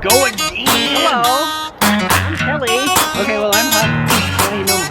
going in. Hello. I'm Kelly. Okay, well, I'm hot. How do you know?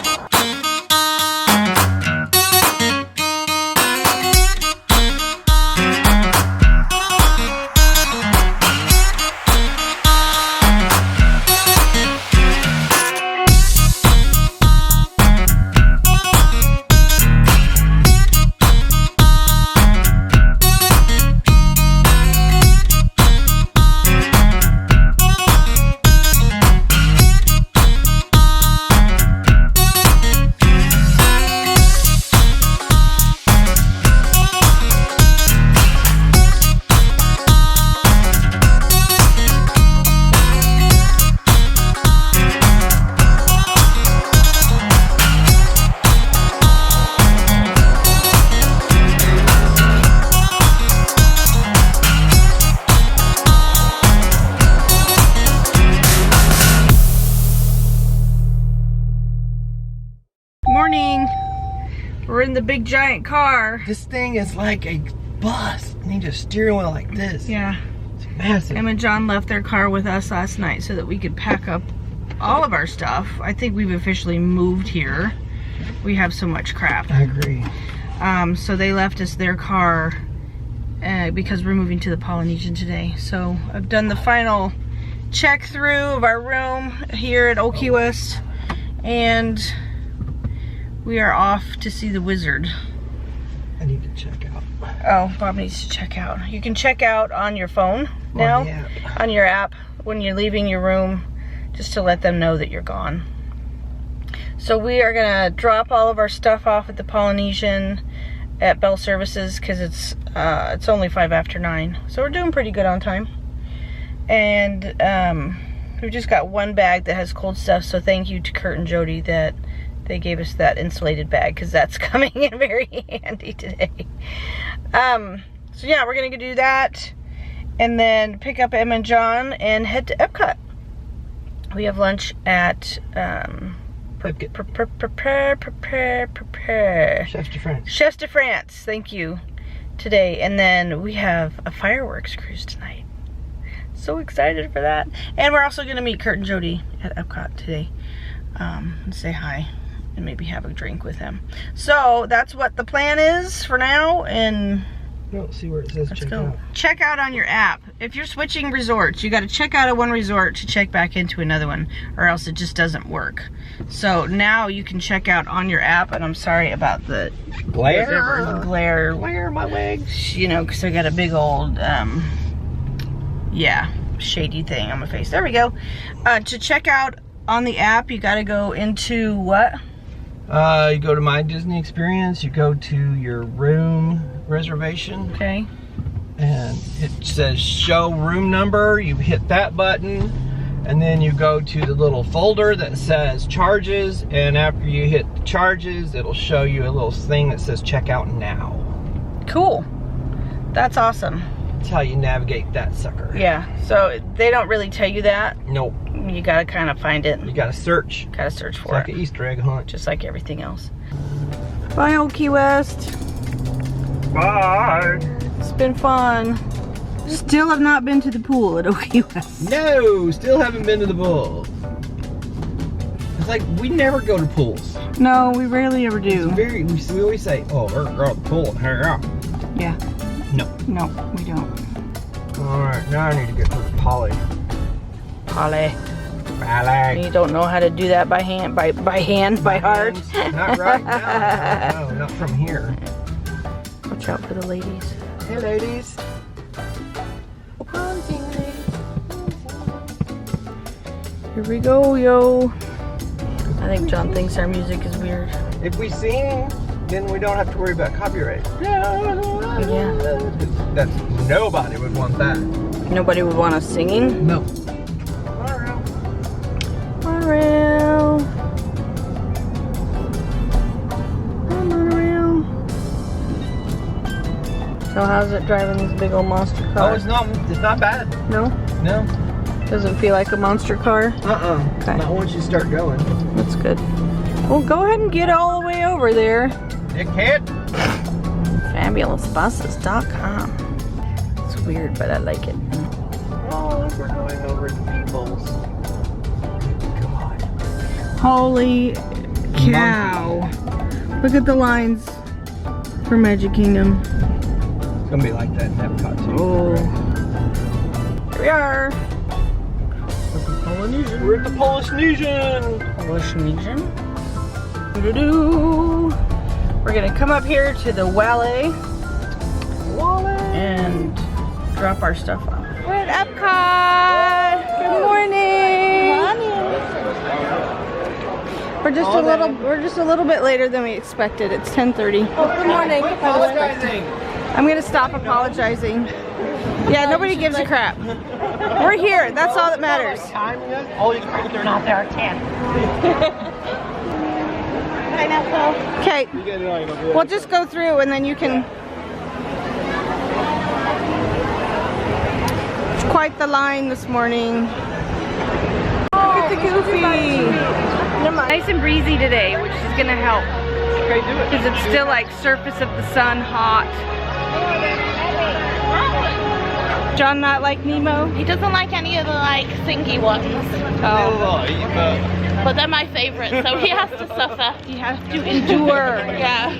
Morning. We're in the big giant car. This thing is like a bus. You need a steering wheel like this. Yeah. It's massive. Em and John left their car with us last night so that we could pack up all of our stuff. I think we've officially moved here. We have so much crap. I agree. So they left us their car because we're moving to the Polynesian today. So I've done the final check through of our room here at Old Key West, and we are off to see the wizard. I need to check out. Oh, Bob needs to check out. You can check out on your phone now, on your app, when you're leaving your room, just to let them know that you're gone. So we are gonna drop all of our stuff off at the Polynesian at Bell Services because it's only 5 after 9. So we're doing pretty good on time. And we've just got one bag that has cold stuff, so thank you to Kurt and Jody that they gave us that insulated bag because that's coming in very handy today. So yeah, we're gonna go do that and then pick up Em and John and head to Epcot. We have lunch at Chefs de France. Chefs de France, thank you, today. And then we have a fireworks cruise tonight. So excited for that. And we're also gonna meet Kurt and Jody at Epcot today and say hi and maybe have a drink with them. So that's what the plan is for now, and No, see where it says let's check go. out. Check out on your app. If you're switching resorts, you got to check out of one resort to check back into another one, or else it just doesn't work. So now you can check out on your app, and I'm sorry about the Glare. glare My legs. you know, because I got a big old yeah, shady thing on my face. There we go. To check out on the app, you got to go into what? You go to My Disney Experience, you go to your room reservation, Okay. and it says show room number. You hit that button, and then you go to the little folder that says charges, and after you hit the charges, it'll show you a little thing that says check out now. Cool. That's awesome. That's how you navigate that sucker. Yeah, so they don't really tell you that. Nope. You gotta kind of find it. You gotta search. Gotta search It's for like it. an Easter egg hunt. Just like everything else. Bye, Old Key West. Bye. It's been fun. Still have not been to the pool at Old Key West. No, still haven't been to the pool. It's like we never go to pools. No, we rarely ever do. We always say, oh, we're gonna go to the pool and hang out. Yeah. No. No, we don't. Alright, now I need to get to the Polly. Polly. Polly. You don't know how to do that by hand, by heart. Not right now. No, not from here. Watch out for the ladies. Hey, ladies. Here we go, yo. I think John thinks our music is weird. If we sing, then we don't have to worry about copyright. Yeah. That's nobody would want that. Nobody would want us singing. No. Monorail. Monorail. So how's it driving this big old monster car? Oh, it's not bad. No? No. Doesn't feel like a monster car? Okay. Not once you start going. That's good. Well, go ahead and get all the way over there. Dickhead. FabulousBuses.com. It's weird, but I like it. Oh, look, we're going over Holy cow. Look at the lines for Magic Kingdom. It's gonna be like that in Epcot too. Oh. Here we are. Polynesian. We're at the Polynesian. Polynesian. Doo-doo-doo. We're gonna come up here to the Wale and drop our stuff off. We're at Epcot. Good morning. We're just a little bit later than we expected. It's 10:30. Oh, good morning. I'm gonna stop apologizing. Yeah, nobody gives a crap. We're here. That's all that matters. Oh, they're not there at 10. Okay. We'll just go through and then you can. It's quite the line this morning. Look at the Goofy. Nice and breezy today, which is gonna help. Because it's still like surface of the sun, hot. John not like Nemo? He doesn't like any of the like thingy ones. Oh. But they're my favorite, so he has to suffer. You have to endure. Yeah.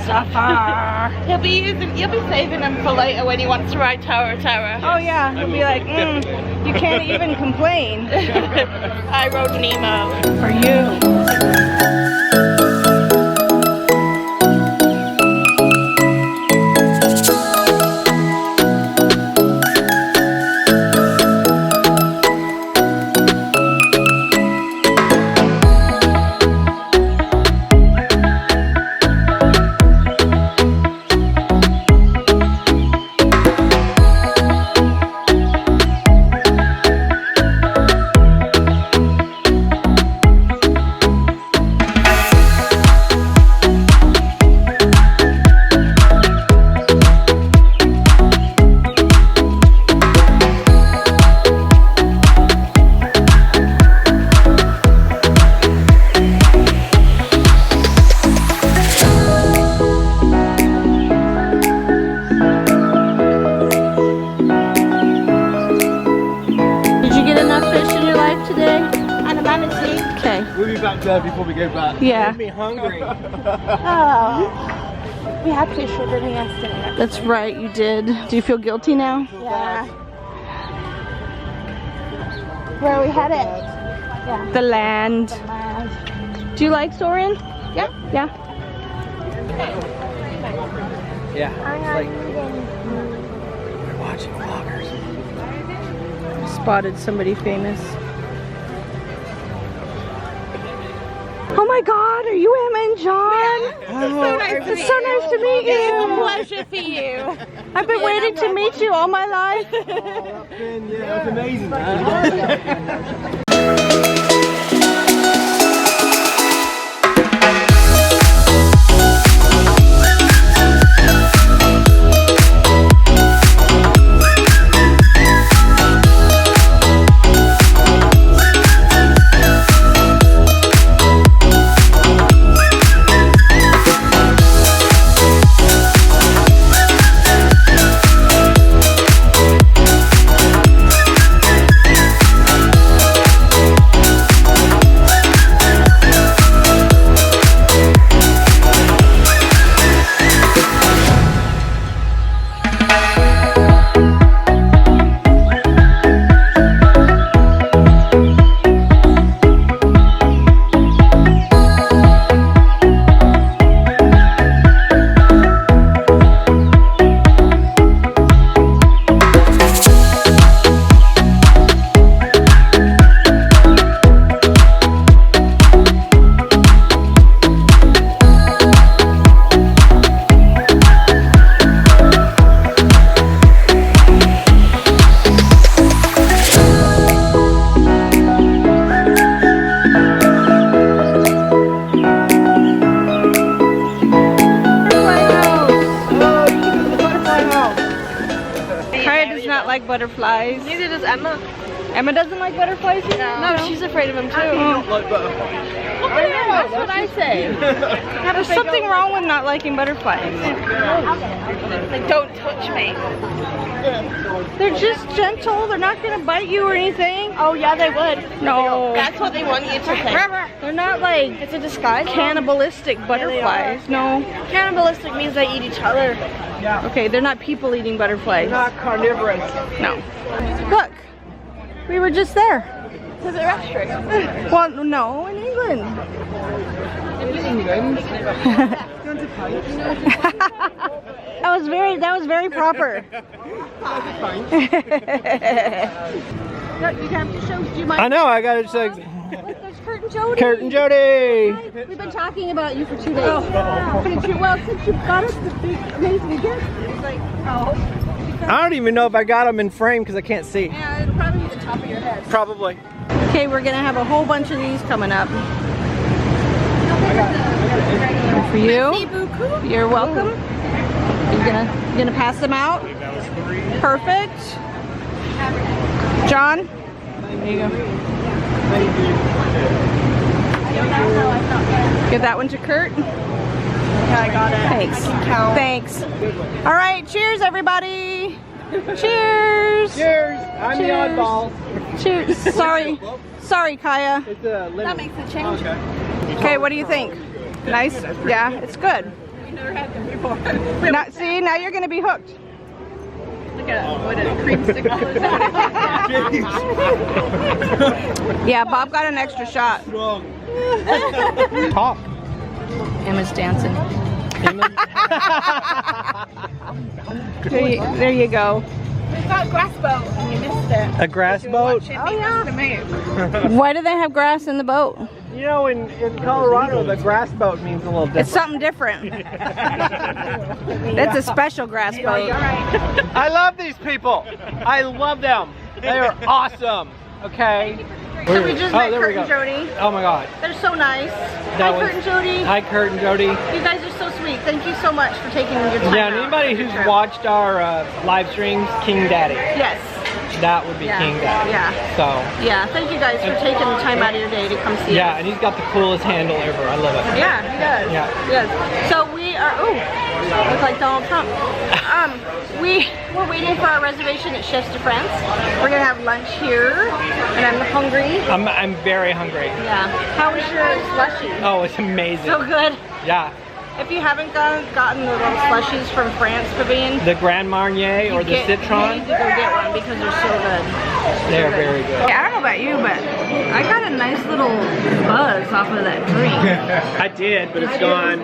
Suffer. You'll be saving him for later when he wants to ride Tower of Terror. Oh yeah, he'll be like, you can't even complain. I rode Nemo. For you. We'll be back there before we go back. Yeah. It made me hungry. Oh. We had fish for dinner yesterday. That's right, you did. Do you feel guilty now? Yeah. Where are we headed? Yeah. The land. Do you like Soarin'? Yeah. Yeah. Yeah. It's like we're watching vloggers. Spotted somebody famous. Oh my God, are you Emma and John? Yeah. It's so nice to meet you. It's a pleasure for you. I've been waiting to meet you all my life. That's amazing, man. like butterflies. Neither does Emma. Emma doesn't like butterflies either? No, she's afraid of them too. I don't like butterflies. That's what I say. There's something wrong with not liking butterflies. Like, don't touch me. They're just gentle. They're not going to bite you or anything. Oh yeah, they would. No. That's what they want you to think. They're not like It's a disguise. cannibalistic butterflies. No. Cannibalistic means they eat each other. Yeah. Okay, they're not people eating butterflies. Not carnivorous. No. Look, we were just there. To the restaurant. Well, no, in England. That was very proper. No, you have to show. Do you mind? I know. I gotta say, There's Kurt and Jody. Kurt and Jody. We've been talking about you for 2 days. Oh. Well, since you got us the big amazing gift, it's like, oh. I don't even know if I got them in frame because I can't see. Yeah, it'll probably be the top of your head. Probably. Okay, we're gonna have a whole bunch of these coming up. And for you, you're welcome. You're gonna pass them out. Perfect. John, there you go. Give that one to Kurt. Yeah, I got it. Thanks. Thanks. All right, cheers, everybody. Cheers. Cheers. I'm the Cheers. oddball. Cheers. Sorry, Kaya. It's a That makes a change. Okay. Okay, what do you think? Nice? Yeah, it's good. We never had them before. See, now you're gonna be hooked. Look at what a creamsicle is. Yeah, Bob got an extra shot. Talk. Emma's dancing. There you go. We got grass boat and you missed it. A grass boat? Oh yeah. Why do they have grass in the boat? You know, in Colorado, the grass boat means a little It's different. something different. It's a special grass boat. I love these people. I love them. They are awesome. Okay. So we just met there Kurt we go. and Jody. Oh my God. They're so nice. That Hi, was- Kurt and Jody. Hi, Kurt and Jody. You guys are so sweet. Thank you so much for taking your time. Yeah, out and anybody on your who's trip. watched our live streams, King Daddy. Yes. That would be Yeah. King Daddy. Yeah. So. Yeah. Thank you guys for taking the time out of your day to come see Yeah, us. and he's got the coolest handle ever. I love it. Yeah, he does. Yeah. Yes. So we are. Ooh, look like Donald Trump. We're waiting for our reservation at Chefs de France. We're gonna have lunch here, and I'm hungry. I'm very hungry. Yeah. How was your slushie? Oh, it's amazing. So good. Yeah. If you haven't gotten the little slushies from France Pavilion, The Grand Marnier or the you Citron, need to go get one because they're so good. they're very good. Yeah, I don't know about you, but I got a nice little buzz off of that drink. I did, but it's gone.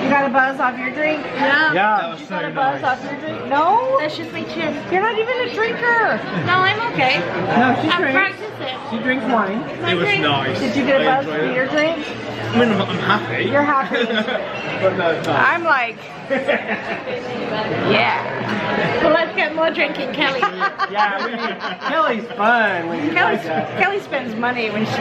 You got a buzz off your drink? Yeah. Yeah. You got a buzz off your drink? No? That's just my chin. You're not even a drinker. No, I'm okay. No, she I'm drinks. practicing. She drinks wine. It was nice. Did you get a buzz from your drink? I mean, I'm happy. You're happy. But no, it's not. I'm like, yeah. Well, let's get more drinking, Kelly. Yeah, Kelly's fun when she's like that. Kelly spends money when she.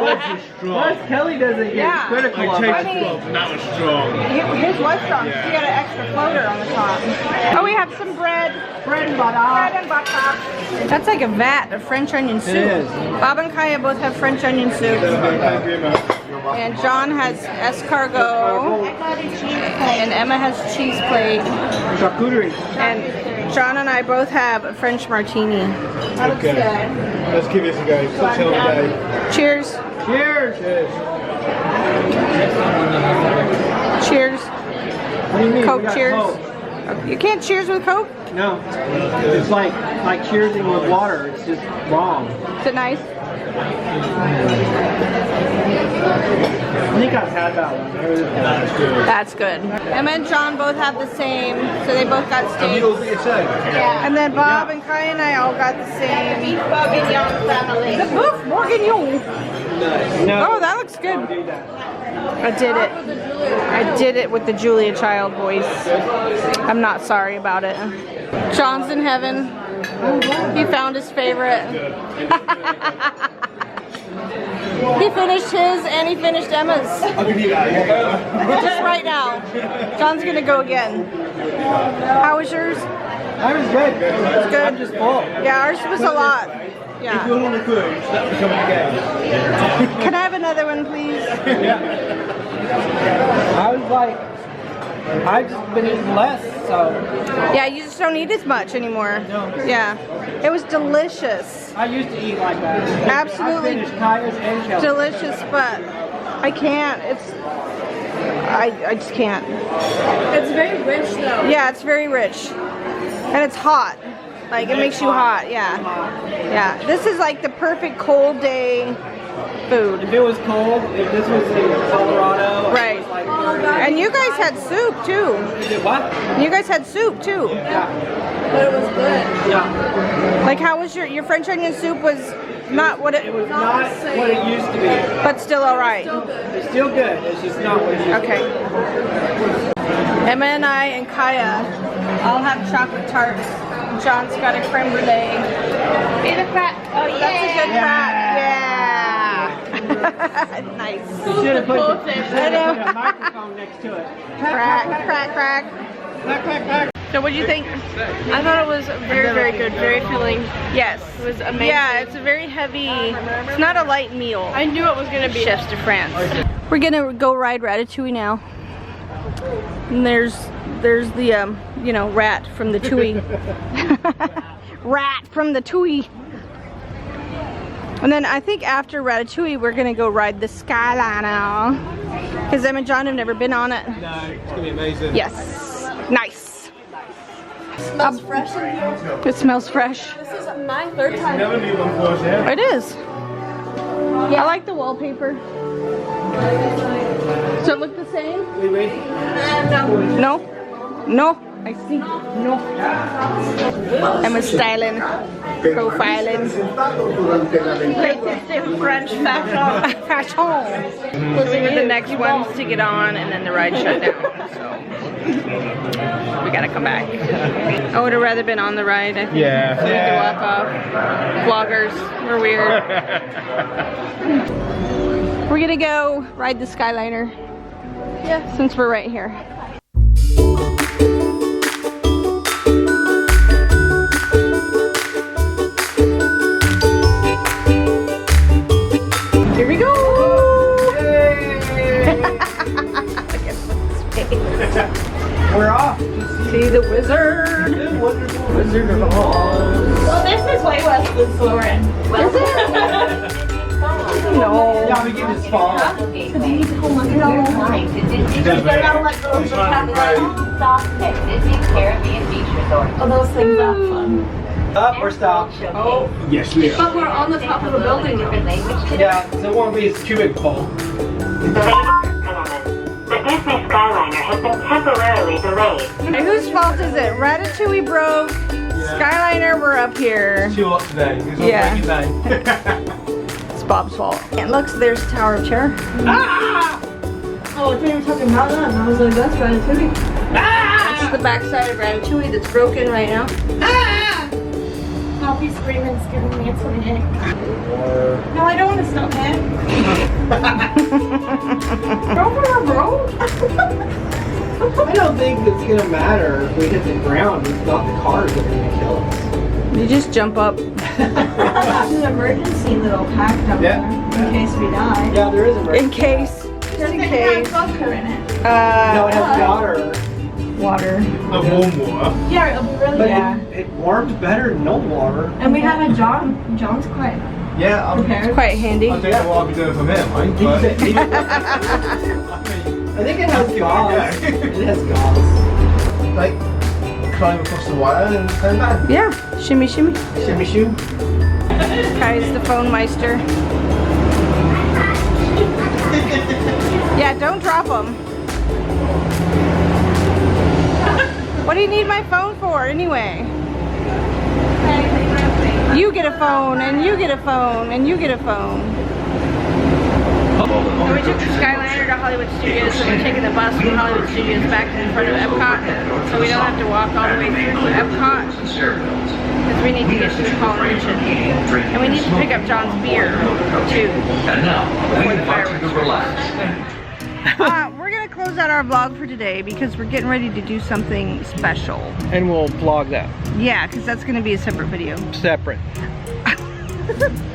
What's your straw? Plus, Kelly doesn't get Yeah. critical I of tasted it. 12 and that was strong. His was strong. She got an extra floater on the top. Oh, we have some bread. Bread and butter. Bread and butter. That's like a vat of French onion soup. is. Bob and Kaya both have French onion soup. And John has escargot. And Emma has cheese plate. Charcuterie. And John and I both have a French martini. That looks good. Let's give this a go. Such a day. Cheers. Cheers. Cheers. What do you mean? We Coke got cheers. Coke. You can't cheers with Coke? No. It's like cheersing with water. It's just wrong. Is it nice? I think I've had that one. That's good. That's good. Emma and John both have the same, so they both got steaks. You all get your same? Yeah. And then Bob and Kaya and I all got the same. Beef bourguignon family. The beef bourguignon. No. Oh, that looks good. Don't do that. I did it. I did it with the Julia Child voice. I'm not sorry about it. John's in heaven. He found his favorite. He finished his and he finished Emma's. I'll give you that. Just right now. John's gonna go again. How was yours? That was good. It's good. I'm just full. Yeah, ours was a lot. If Yeah. you're on a cruise, that's becoming a game. Can I have another one, please? Yeah. I was like, I've just been eating less, so. Yeah, you just don't eat as much anymore. Yeah. It was delicious. I used to eat like that. Absolutely I finished Kaya's and Kelly's. delicious, but I can't. I just can't. It's very rich though. Yeah, it's very rich. And it's hot. Like, it makes you hot, yeah. Yeah. This is like the perfect cold day food. If it was cold, if this was in Colorado, Right. it was like And you guys had soup too. what? You guys had soup too. Yeah. But it was good. Yeah. Like, how was your French onion soup? Was not what It was not what it used to be. but still all right. It's still good. It's just not what it used to be. Okay. Emma and I and Kaya all have chocolate tarts. John's got a creme brulee. Be the crack. Oh yeah. That's a good crack. Yeah. Nice. You should have put, I know. a microphone next to it. Crack, crack, crack. So what do you think? I thought it was very, very good. Very filling. Yes. It was amazing. Yeah, it's a very heavy, it's not a light meal. I knew it was gonna be. Chefs de France. We're gonna go ride Ratatouille now. And there's the you know, rat from the Tui. Rat from the Tui. And then I think after Ratatouille we're gonna go ride the Skyliner. Because Em and John have never been on it. No, it's gonna be amazing. Yes. Nice. Smells fresh in here. It smells fresh. This is my third time. Never knew one for us, yeah. It is. I like the wallpaper. So it look the same? No? No? I see. No. Emma's styling, profiling. Latest in French fashion. Fashion. Those are the next ones to get on, and then the ride shut down. So we gotta come back. I would have rather been on the ride. I think. Yeah. We need to walk off. Vloggers, we're weird. We're gonna go ride the Skyliner. Yeah. Since we're right here. Here we go! We're off. See the wizard. Wizard of Oz. Well, this is way less than Soren. Is it? No. Yeah, we get this fall. So do you need to hold on to your mind? They're not like those Oh, those things are fun. Up or stop? Oh. Yes, we are. But we're on the top of the building. Yeah, so it won't be as cubic full. The Disney Skyliner has been temporarily delayed. Hey, whose fault is it? Ratatouille broke. Skyliner, we're up here. Two up today. Yeah. It's Bob's fault. And look, there's Tower of Terror. Ah! Oh, I thought you were talking about that. I was like, that's Ratatouille. This is the backside of Ratatouille that's broken right now. Poppy screaming, giving me a head. No, I don't want to stop that. Go for the road. I don't think it's gonna matter if we hit the ground. It's not the cars that are gonna kill us. You just jump up. There's an emergency little pack down there in case we die. Yeah, there is a In case. Just in case. Bunker in it. No, it has water. Water. The warm water. Yeah, it'll be really But good. it warms better than no water. And we have a John. John's quite Yeah, prepared. Quite handy. I don't know what I'll be doing from here, mate. But I think it has gauze. It has gauze. like, climb across the wire and come back. Yeah. Shimmy, shimmy. Shimmy shoo. Kai's the phone meister. Yeah, don't drop them. What do you need my phone for anyway? You get a phone, and you get a phone, and you get a phone. So we took the Skyliner to Hollywood Studios, and we're taking the bus from Hollywood Studios back in front of Epcot, so we don't have to walk all the way through Epcot, because we need to get to the Polynesian. And we need to pick up John's beer, too, before the fireworks. We're gonna close out our vlog for today because we're getting ready to do something special. And we'll vlog that. Yeah, because that's gonna be a separate video. Separate.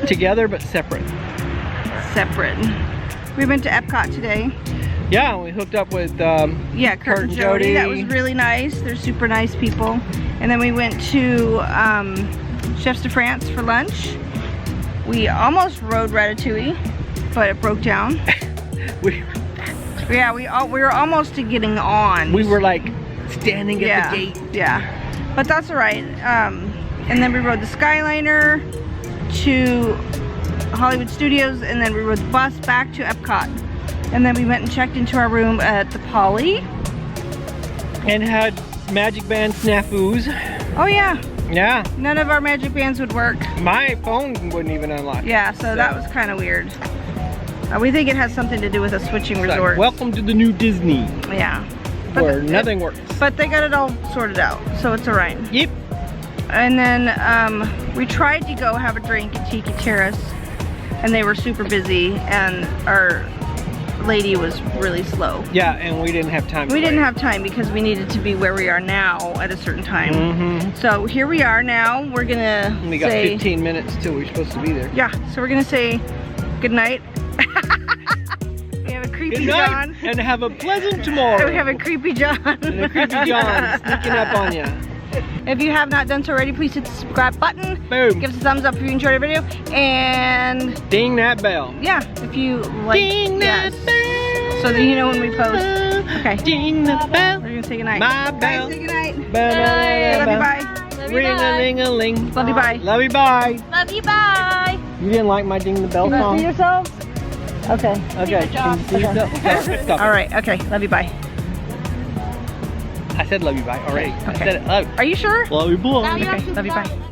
Together but separate. Separate. We went to Epcot today. Yeah, we hooked up with Yeah, Kurt and Jody. That was really nice. They're super nice people. And then we went to Chefs de France for lunch. We almost rode Ratatouille, but it broke down. we were almost to getting on. We were like standing at the gate. Yeah, but that's all right. And then we rode the Skyliner to Hollywood Studios, and then we rode the bus back to Epcot. And then we went and checked into our room at the Poly. And had Magic Band snafus. Oh yeah. Yeah. None of our Magic Bands would work. My phone wouldn't even unlock. Yeah, so that was kind of weird. We think it has something to do with a switching resort. Like, welcome to the new Disney. Yeah. Where nothing works. But they got it all sorted out, so it's all right. Yep. And then we tried to go have a drink at Tiki Terrace, and they were super busy, and our lady was really slow. Yeah, and we didn't have time. We didn't have time because we needed to be where we are now at a certain time. Mm-hmm. So here we are now. We're gonna We got 15 minutes till we're supposed to be there. Yeah, so we're gonna say good night. We have a creepy John. And have a pleasant tomorrow. We have a creepy John. And a creepy John sneaking up on you. If you have not done so already, please hit the subscribe button. Boom. Give us a thumbs up if you enjoyed our video. And ding that bell. yeah, if you like, Ding that bell. so that you know when we post. Okay. Ding the bell. We're gonna say goodnight. My bell. Guys, say goodnight. Bell. Love you, bye. Ring-a-ling-a-ling. Love you, bye. Love you, bye. Love you, bye. You didn't like my ding the bell You song? see yourselves? Okay. Okay. Can you see yourself? Okay, stop. All right. Okay. Love you, bye. I said love you, bye already. Okay. I said it. Love. Are you sure? Love you, boy. Okay. Love you, bye.